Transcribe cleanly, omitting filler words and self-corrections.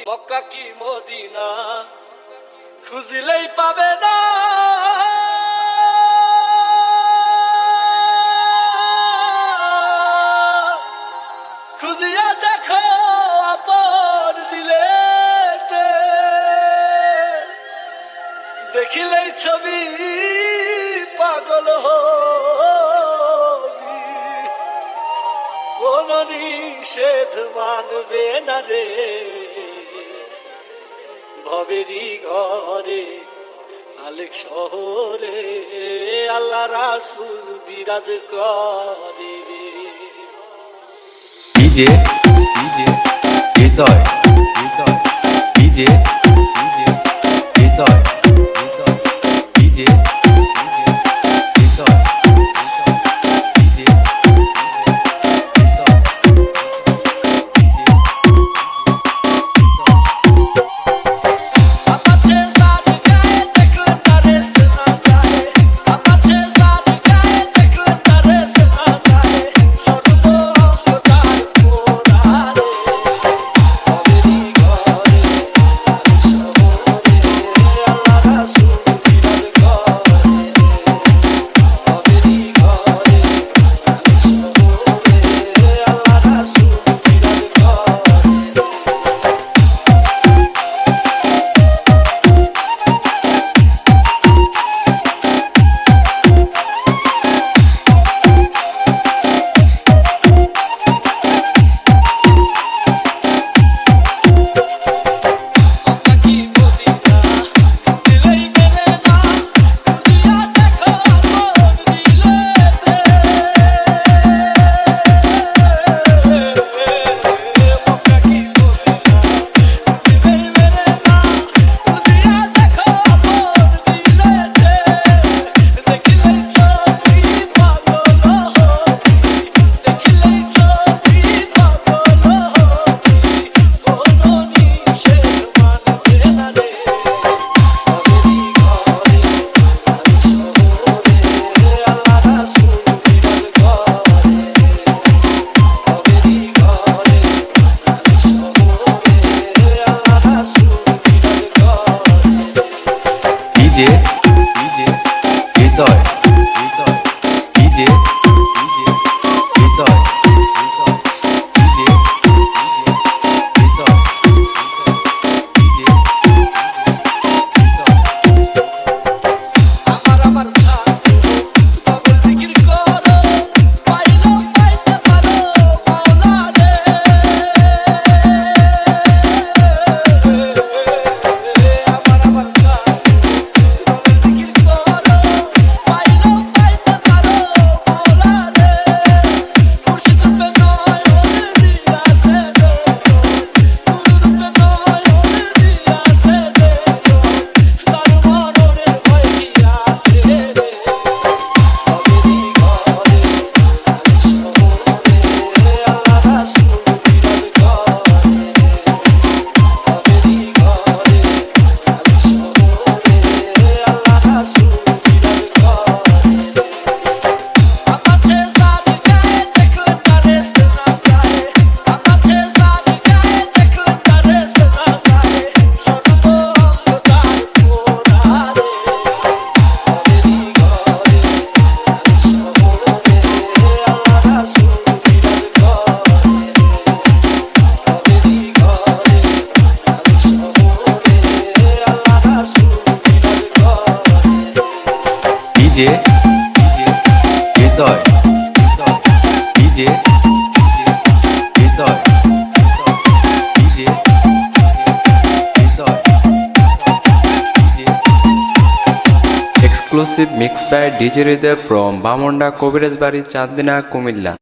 মক্কা কি মদিনা খুঁজলেই পাবে না। খুঁজিয়া দেখো আপন দিলেতে, দেখিলেই ছবি পাগল হবি। কোন নিষেধ মানবে না রে ভবেরি ঘরে আলেক শহরে, আল্লাহ রাসূল বিরাজ করে। DJ Hridoy DJ Hridoy DJ Hridoy DJ Hridoy DJ Hridoy DJ Hridoy DJ Hridoy Exclusive mix by DJ Hriday from Bamunda Kobiraj Bari, Chandina, Kumilla.